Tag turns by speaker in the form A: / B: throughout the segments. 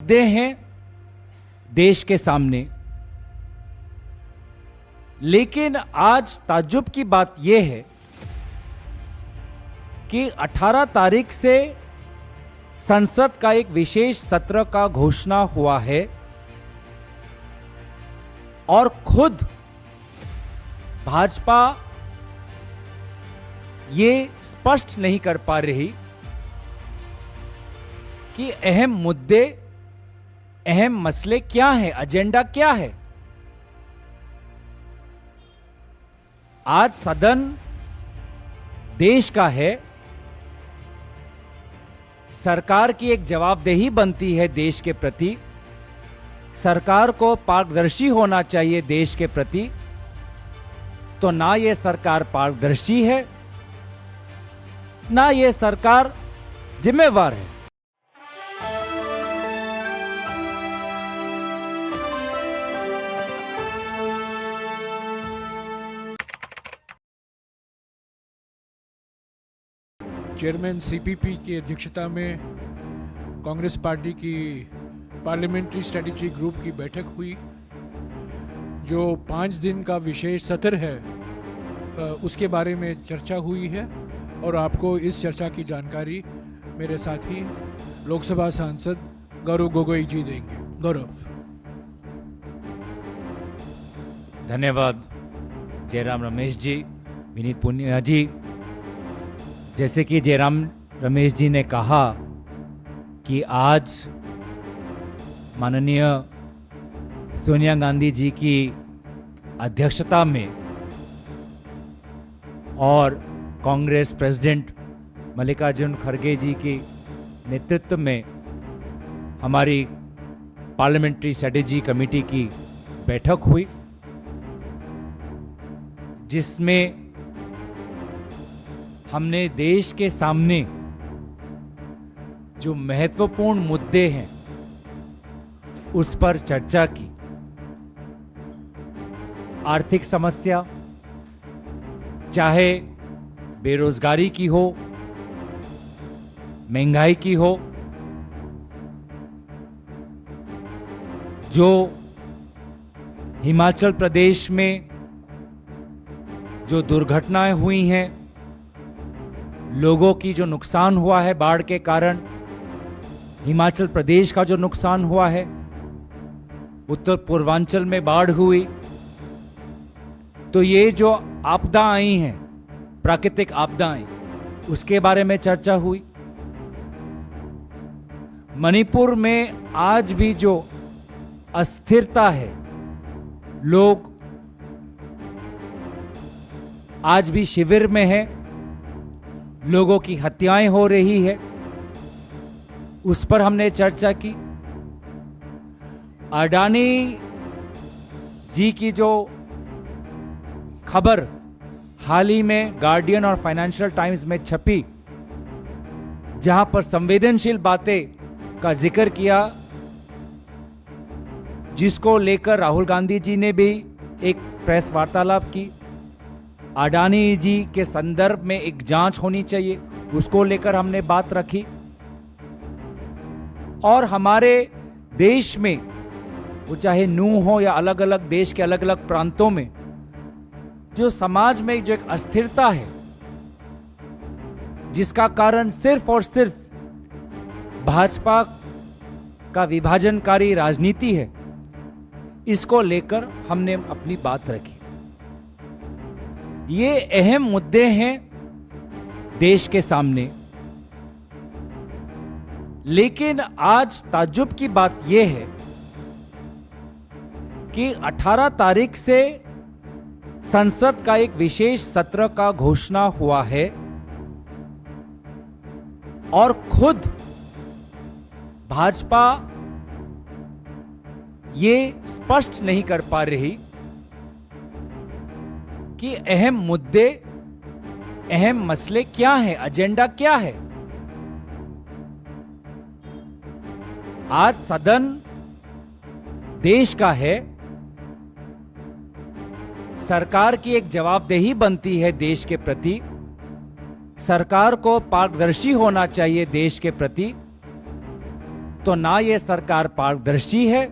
A: मुद्दे हैं देश के सामने, लेकिन आज ताज्जुब की बात यह है कि 18 तारीख से संसद का एक विशेष सत्र का घोषणा हुआ है और खुद भाजपा ये स्पष्ट नहीं कर पा रही कि अहम मुद्दे, अहम मसले क्या हैं, एजेंडा क्या है। आज सदन देश का है, सरकार की एक जवाबदेही बनती है देश के प्रति, सरकार को पारदर्शी होना चाहिए देश के प्रति। तो ना ये सरकार पारदर्शी है, ना ये सरकार जिम्मेवार है।
B: चेयरमैन सीपीपी की अध्यक्षता में कांग्रेस पार्टी की पार्लियामेंट्री स्ट्रेटेजी ग्रुप की बैठक हुई, जो 5 दिन का विशेष सत्र है उसके बारे में चर्चा हुई है और आपको इस चर्चा की जानकारी मेरे साथी लोकसभा सांसद गौरव गोगोई जी देंगे। गौरव।
A: धन्यवाद जयराम रमेश जी, विनीत पुनिया जी। जैसे कि जयराम रमेश जी ने कहा कि आज माननीय सोनिया गांधी जी की अध्यक्षता में और कांग्रेस प्रेसिडेंट मल्लिकार्जुन खड़गे जी के नेतृत्व में हमारी पार्लियामेंट्री स्ट्रेटेजी कमेटी की बैठक हुई, जिसमें हमने देश के सामने जो महत्वपूर्ण मुद्दे हैं उस पर चर्चा की। आर्थिक समस्या, चाहे बेरोजगारी की हो, महंगाई की हो, जो हिमाचल प्रदेश में जो दुर्घटनाएं हुई हैं, लोगों की जो नुकसान हुआ है बाढ़ के कारण, हिमाचल प्रदेश का जो नुकसान हुआ है, उत्तर पूर्वांचल में बाढ़ हुई, तो ये जो आपदा आई हैं, प्राकृतिक आपदाएं, उसके बारे में चर्चा हुई। मणिपुर में आज भी जो अस्थिरता है, लोग आज भी शिविर में हैं, लोगों की हत्याएं हो रही है, उस पर हमने चर्चा की। अडानी जी की जो खबर हाल ही में गार्डियन और फाइनेंशियल टाइम्स में छपी, जहां पर संवेदनशील बातें का जिक्र किया, जिसको लेकर राहुल गांधी जी ने भी एक प्रेस वार्तालाप की। अडानी जी के संदर्भ में एक जांच होनी चाहिए, उसको लेकर हमने बात रखी। और हमारे देश में, वो चाहे नू हो या अलग अलग देश के अलग अलग प्रांतों में, जो समाज में जो एक अस्थिरता है, जिसका कारण सिर्फ और सिर्फ भाजपा का विभाजनकारी राजनीति है, इसको लेकर हमने अपनी बात रखी। ये अहम मुद्दे हैं देश के सामने, लेकिन आज ताज्जुब की बात यह है कि 18 तारीख से संसद का एक विशेष सत्र का घोषणा हुआ है और खुद भाजपा ये स्पष्ट नहीं कर पा रही कि अहम मुद्दे, अहम मसले क्या हैं, एजेंडा क्या है। आज सदन देश का है, सरकार की एक जवाबदेही बनती है देश के प्रति, सरकार को पारदर्शी होना चाहिए देश के प्रति। तो ना ये सरकार पारदर्शी है,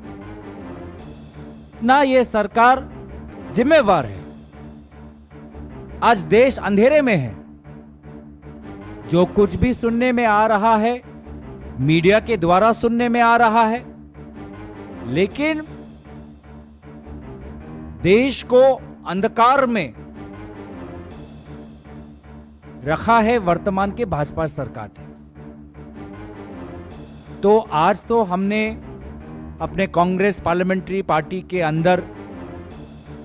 A: ना ये सरकार जिम्मेवार है। आज देश अंधेरे में है। जो कुछ भी सुनने में आ रहा है, मीडिया के द्वारा सुनने में आ रहा है, लेकिन देश को अंधकार में रखा है वर्तमान के भाजपा सरकार ने। तो आज तो हमने अपने कांग्रेस पार्लियामेंट्री पार्टी के अंदर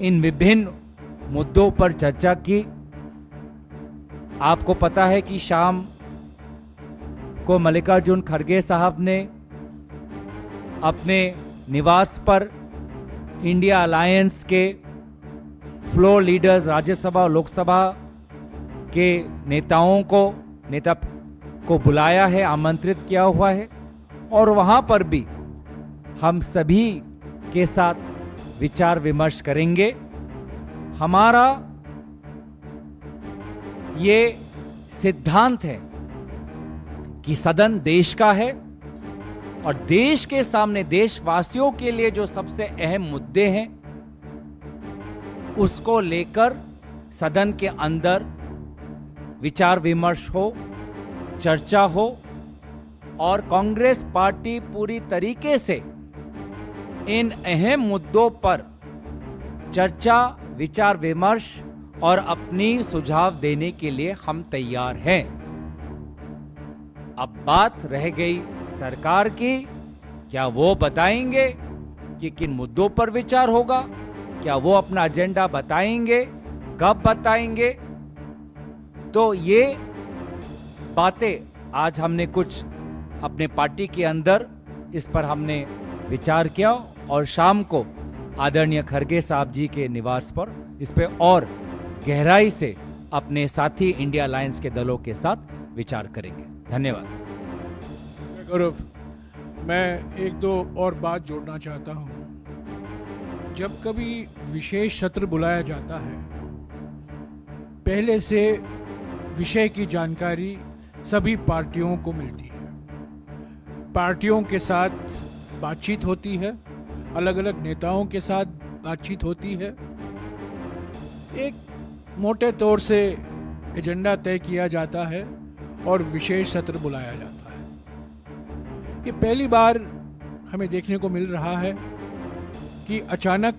A: इन विभिन्न मुद्दों पर चर्चा की। आपको पता है कि शाम को मल्लिकार्जुन खड़गे साहब ने अपने निवास पर इंडिया अलायंस के फ्लोर लीडर्स, राज्यसभा और लोकसभा के नेताओं को बुलाया है, आमंत्रित किया हुआ है, और वहां पर भी हम सभी के साथ विचार विमर्श करेंगे। हमारा ये सिद्धांत है कि सदन देश का है और देश के सामने, देशवासियों के लिए जो सबसे अहम मुद्दे हैं उसको लेकर सदन के अंदर विचार विमर्श हो, चर्चा हो, और कांग्रेस पार्टी पूरी तरीके से इन अहम मुद्दों पर चर्चा, विचार विमर्श और अपनी सुझाव देने के लिए हम तैयार हैं। अब बात रह गई सरकार की। क्या वो बताएंगे कि किन मुद्दों पर विचार होगा? क्या वो अपना एजेंडा बताएंगे? कब बताएंगे? तो ये बातें आज हमने कुछ अपने पार्टी के अंदर इस पर हमने विचार किया, और शाम को आदरणीय खड़गे साहब जी के निवास पर इस पे और गहराई से अपने साथी इंडिया अलायंस के दलों के साथ विचार करेंगे। धन्यवाद।
B: गौरव, मैं एक दो और बात जोड़ना चाहता हूं। जब कभी विशेष सत्र बुलाया जाता है, पहले से विषय की जानकारी सभी पार्टियों को मिलती है, पार्टियों के साथ बातचीत होती है, अलग अलग नेताओं के साथ बातचीत होती है, एक मोटे तौर से एजेंडा तय किया जाता है और विशेष सत्र बुलाया जाता है। ये पहली बार हमें देखने को मिल रहा है कि अचानक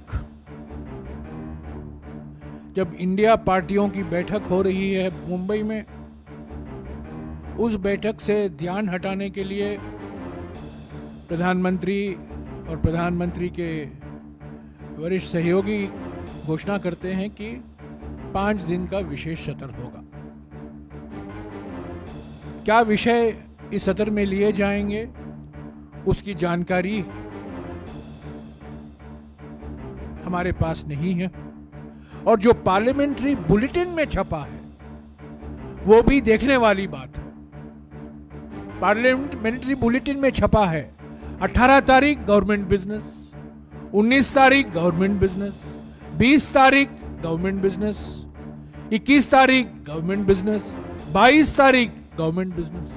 B: जब इंडिया पार्टियों की बैठक हो रही है मुंबई में, उस बैठक से ध्यान हटाने के लिए प्रधानमंत्री और प्रधानमंत्री के वरिष्ठ सहयोगी घोषणा करते हैं कि 5 दिन का विशेष सत्र होगा। क्या विषय इस सत्र में लिए जाएंगे, उसकी जानकारी हमारे पास नहीं है, और जो पार्लियामेंट्री बुलेटिन में छपा है वो भी देखने वाली बात है। पार्लियामेंट्री बुलेटिन में छपा है 18 तारीख गवर्नमेंट बिजनेस, 19 तारीख गवर्नमेंट बिजनेस, 20 तारीख गवर्नमेंट बिजनेस, 21 तारीख गवर्नमेंट बिजनेस, 22 तारीख गवर्नमेंट बिजनेस।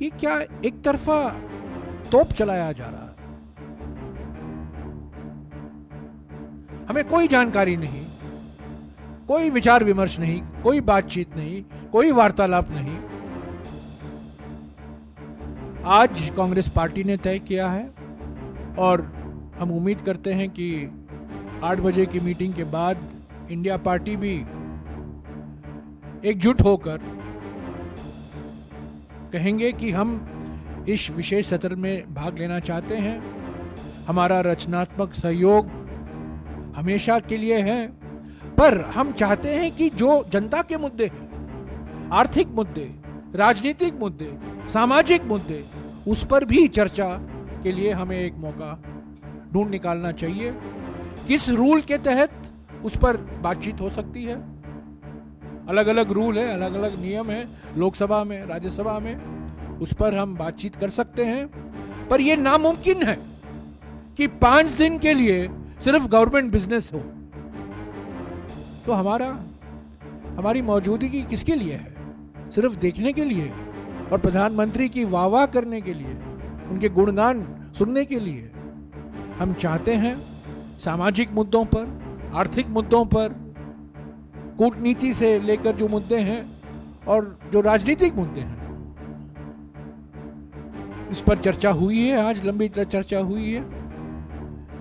B: ये क्या एक तरफा तोप चलाया जा रहा है? हमें कोई जानकारी नहीं, कोई विचार विमर्श नहीं, कोई बातचीत नहीं, कोई वार्तालाप नहीं। आज कांग्रेस पार्टी ने तय किया है और हम उम्मीद करते हैं कि 8 बजे की मीटिंग के बाद इंडिया पार्टी भी एकजुट होकर कहेंगे कि हम इस विशेष सत्र में भाग लेना चाहते हैं। हमारा रचनात्मक सहयोग हमेशा के लिए है, पर हम चाहते हैं कि जो जनता के मुद्दे हैं, आर्थिक मुद्दे, राजनीतिक मुद्दे, सामाजिक मुद्दे, उस पर भी चर्चा के लिए हमें एक मौका ढूंढ निकालना चाहिए। किस रूल के तहत उस पर बातचीत हो सकती है? अलग अलग रूल है, अलग अलग नियम है, लोकसभा में, राज्यसभा में, उस पर हम बातचीत कर सकते हैं। पर यह नामुमकिन है कि 5 दिन के लिए सिर्फ गवर्नमेंट बिजनेस हो। तो हमारी मौजूदगी किसके लिए है? सिर्फ देखने के लिए और प्रधानमंत्री की वाह-वाह करने के लिए? उनके गुणगान सुनने के लिए। हम चाहते हैं सामाजिक मुद्दों पर, आर्थिक मुद्दों पर, कूटनीति से लेकर जो मुद्दे हैं और जो राजनीतिक मुद्दे हैं, इस पर चर्चा हुई है। आज लंबी चर्चा हुई है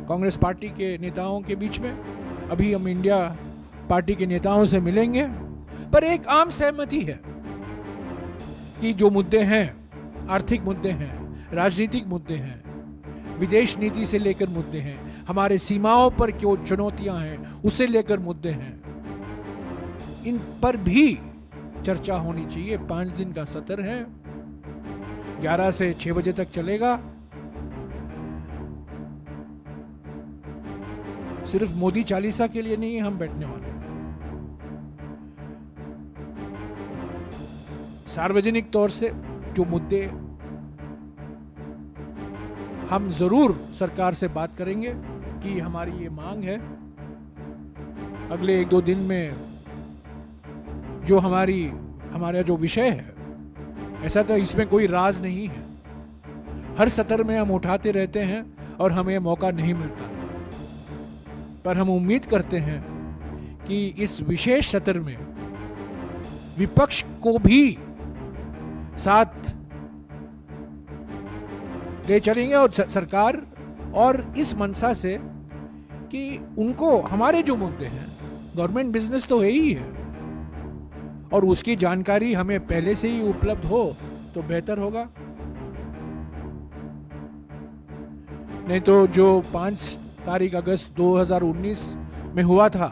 B: कांग्रेस पार्टी के नेताओं के बीच में। अभी हम इंडिया पार्टी के नेताओं से मिलेंगे, पर एक आम सहमति है कि जो मुद्दे हैं, आर्थिक मुद्दे हैं, राजनीतिक मुद्दे हैं, विदेश नीति से लेकर मुद्दे हैं, हमारे सीमाओं पर जो चुनौतियां हैं उसे लेकर मुद्दे हैं, इन पर भी चर्चा होनी चाहिए। 5 दिन का सत्र है, 11 से 6 बजे तक चलेगा। सिर्फ मोदी चालीसा के लिए नहीं हम बैठने वाले। सार्वजनिक तौर से जो मुद्दे हम जरूर सरकार से बात करेंगे कि हमारी ये मांग है, अगले 1-2 दिन में जो हमारा जो विषय है, ऐसा तो इसमें कोई राज नहीं है। हर सत्र में हम उठाते रहते हैं और हमें मौका नहीं मिलता, पर हम उम्मीद करते हैं कि इस विशेष सत्र में विपक्ष को भी साथ ले चलेंगे और सरकार, और इस मनसा से कि उनको हमारे जो मुद्दे हैं, गवर्नमेंट बिजनेस तो है ही है, और उसकी जानकारी हमें पहले से ही उपलब्ध हो तो बेहतर होगा। नहीं तो जो 5 तारीख अगस्त 2019 में हुआ था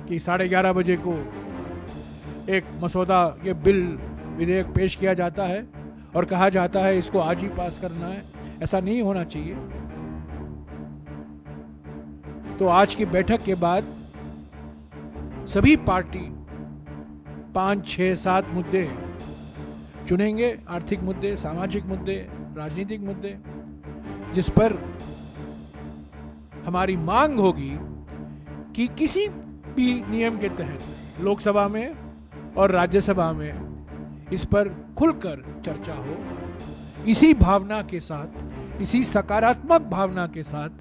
B: कि 11:30 बजे को एक मसौदा, ये बिल विधेयक पेश किया जाता है और कहा जाता है इसको आज ही पास करना है, ऐसा नहीं होना चाहिए। तो आज की बैठक के बाद सभी पार्टी 5, 6, 7 मुद्दे चुनेंगे, आर्थिक मुद्दे, सामाजिक मुद्दे, राजनीतिक मुद्दे, जिस पर हमारी मांग होगी कि किसी भी नियम के तहत लोकसभा में और राज्यसभा में इस पर खुलकर चर्चा हो। इसी भावना के साथ, इसी सकारात्मक भावना के साथ